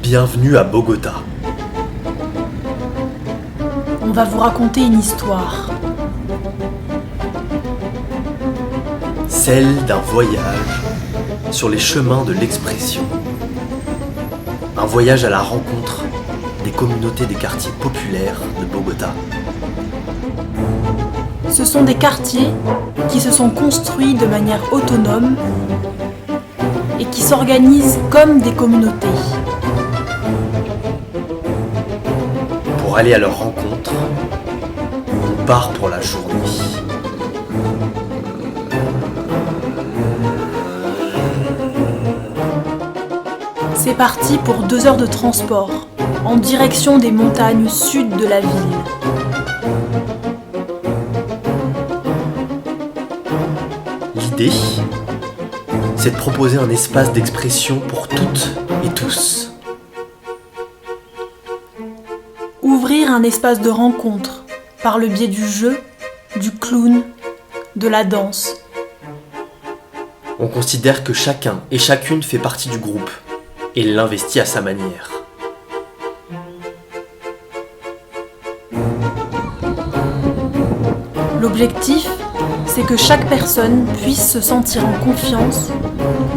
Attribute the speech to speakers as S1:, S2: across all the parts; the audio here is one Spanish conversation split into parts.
S1: Bienvenue à Bogota.
S2: On va vous raconter une histoire.
S1: Celle d'un voyage sur les chemins de l'expression. Un voyage à la rencontre des communautés des quartiers populaires de Bogota.
S2: Ce sont des quartiers qui se sont construits de manière autonome et qui s'organisent comme des communautés.
S1: Pour aller à leur rencontre, on part pour la journée.
S2: C'est parti pour 2 heures de transport, en direction des montagnes sud de la ville.
S1: L'idée, c'est de proposer un espace d'expression pour toutes et tous.
S2: Ouvrir un espace de rencontre par le biais du jeu, du clown, de la danse.
S1: On considère que chacun et chacune fait partie du groupe et l'investit à sa manière.
S2: L'objectif, c'est que chaque personne puisse se sentir en confiance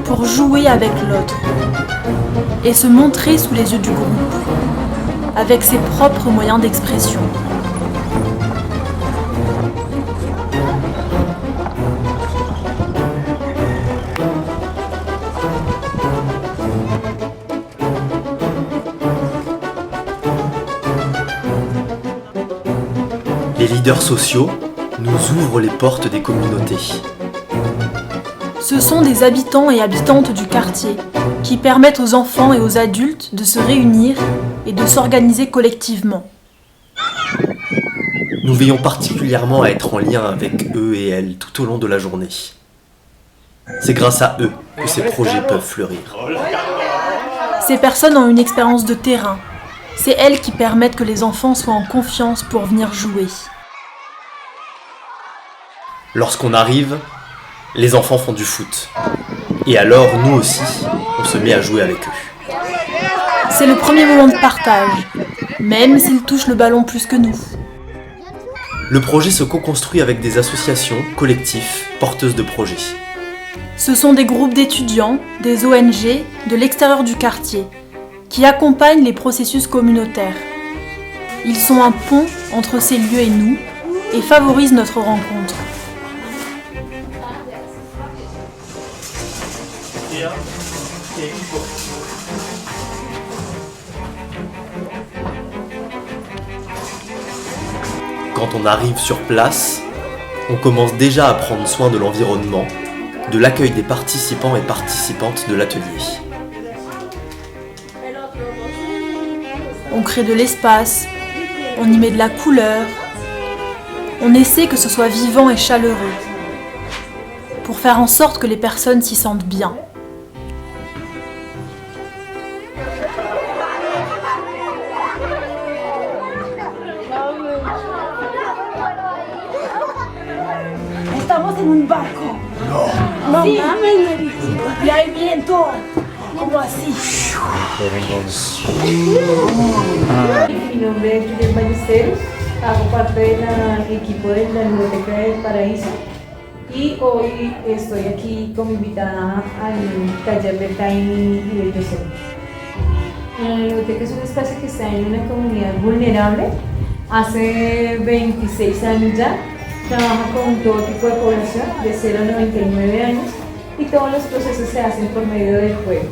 S2: pour jouer avec l'autre et se montrer sous les yeux du groupe, avec ses propres moyens d'expression.
S1: Les leaders sociaux nous ouvrent les portes des communautés.
S2: Ce sont des habitants et habitantes du quartier qui permettent aux enfants et aux adultes de se réunir et de s'organiser collectivement.
S1: Nous veillons particulièrement à être en lien avec eux et elles tout au long de la journée. C'est grâce à eux que ces projets peuvent fleurir.
S2: Ces personnes ont une expérience de terrain. C'est elles qui permettent que les enfants soient en confiance pour venir jouer.
S1: Lorsqu'on arrive, les enfants font du foot. Et alors, nous aussi, on se met à jouer avec eux.
S2: C'est le premier moment de partage, même s'ils touchent le ballon plus que nous.
S1: Le projet se co-construit avec des associations, collectifs, porteuses de projets.
S2: Ce sont des groupes d'étudiants, des ONG, de l'extérieur du quartier, qui accompagnent les processus communautaires. Ils sont un pont entre ces lieux et nous, et favorisent notre rencontre.
S1: Quand on arrive sur place, on commence déjà à prendre soin de l'environnement, de l'accueil des participants et participantes de l'atelier.
S2: On crée de l'espace, on y met de la couleur, on essaie que ce soit vivant et chaleureux, pour faire en sorte que les personnes s'y sentent bien.
S3: Estamos en un barco. No. Sí. Y hay viento. Como así.
S4: Mi nombre es Julián Ballesteros, hago parte del equipo de la Biblioteca del Paraíso y hoy estoy aquí como invitada al taller de Tiny y de Joseph. La biblioteca es un espacio que está en una comunidad vulnerable, hace 26 años ya, trabaja con todo tipo de población, de 0 a 99 años, y todos los procesos se hacen por medio del juego.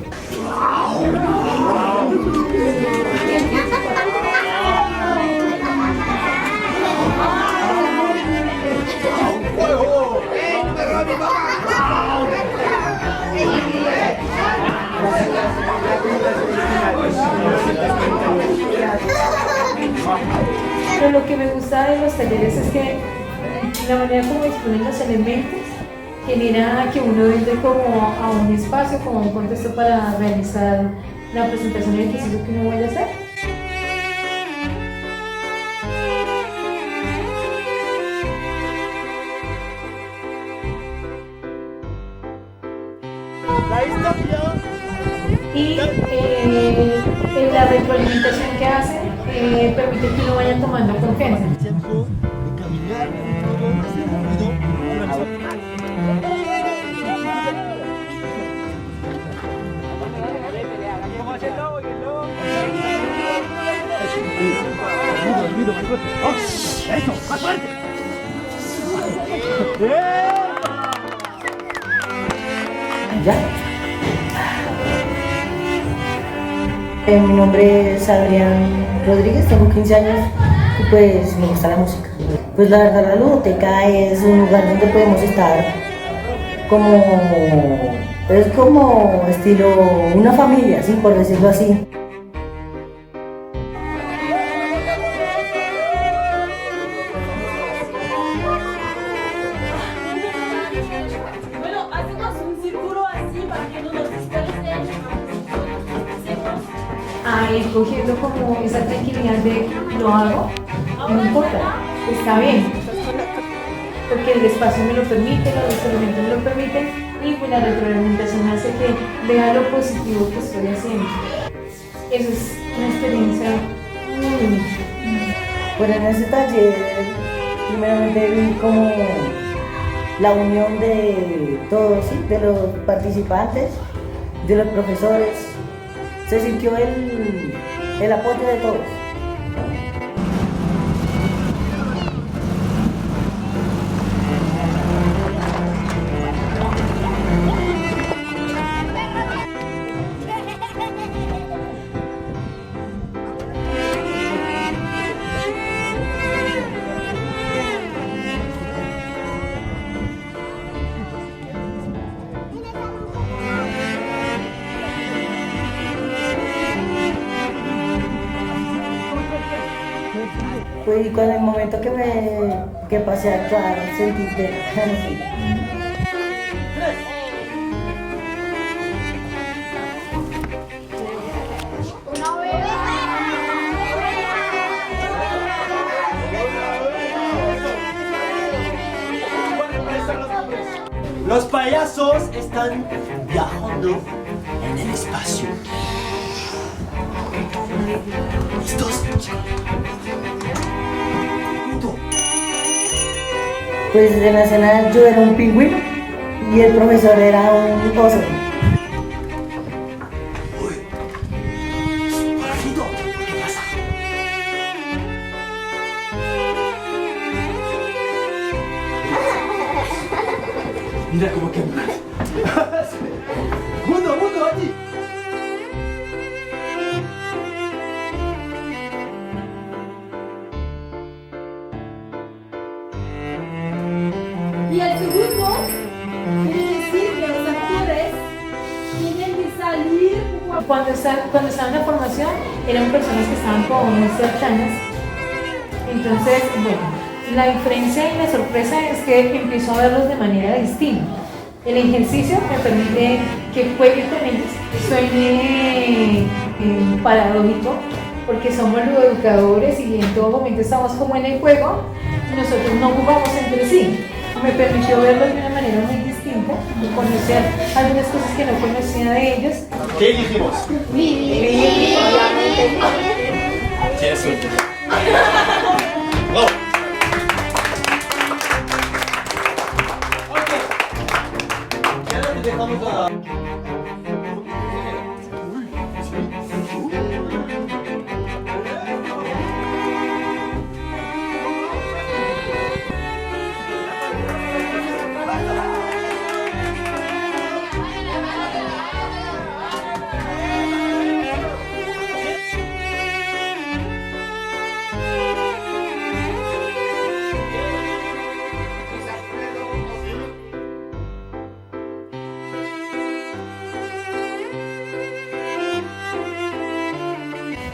S4: Pero lo que me gusta de los talleres es que la manera como exponen los elementos genera que uno entre como a un espacio, como un contexto para realizar la presentación del ejercicio que uno vaya a hacer. Y en la retroalimentación que hacen permite que uno vaya tomando confianza.
S5: ¿Ya? Mi nombre es Adrián Rodríguez, tengo 15 años y pues me gusta la música. Pues la verdad la ludoteca es un lugar donde podemos estar es como estilo una familia, ¿sí? Por decirlo así.
S3: Bueno, hacemos un círculo así para que no nos dispersen.
S4: Cogiendo como esa tranquilidad de lo hago, no importa, está bien, porque el espacio me lo permite, los elementos me lo permiten y pues la retroalimentación hace que vea lo positivo que estoy haciendo. Eso es una experiencia muy bonita.
S5: Bueno, en ese taller primeramente vi como la unión de todos, ¿sí? De los participantes, de los profesores. Se sintió el apoyo de todos. Pues y con el momento que pasé a actuar, sentí que sí.
S1: Los payasos están viajando en el espacio. ¿Listos?
S5: Pues en la escena yo era un pingüino y el profesor era un oso.
S1: Uy. Parajito, ¿qué pasa? Mira cómo que mundo, a ti.
S3: Y el segundo quiere decir que los actores tienen que salir
S4: Cuando estaba en la formación eran personas que estaban como muy cercanas. Entonces, bueno, la diferencia y la sorpresa es que empiezo a verlos de manera distinta. El ejercicio me permite que juegue con ellos. Suene paradójico porque somos educadores y en todo momento estamos como en el juego y nosotros no jugamos entre sí. Me permitió verlos de una manera muy distinta y conocer algunas cosas que no conocía de ellos.
S1: ¿Qué elegimos? Tienes suerte. ¡Oh! Ok. Ya nos dejamos a...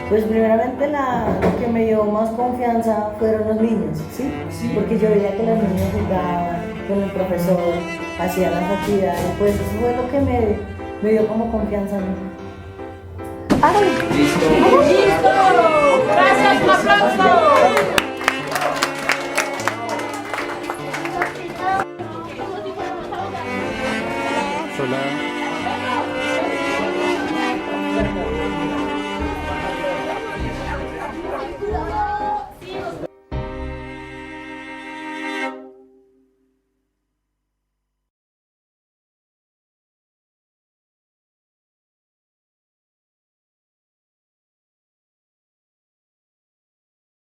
S5: Pues primeramente lo que me dio más confianza fueron los niños, ¿sí? Porque yo veía que los niños jugaban con el profesor, hacían las actividades, pues eso fue lo que me dio como confianza a mí.
S3: ¡Listo! ¡Gracias, un aplauso!
S6: Hola.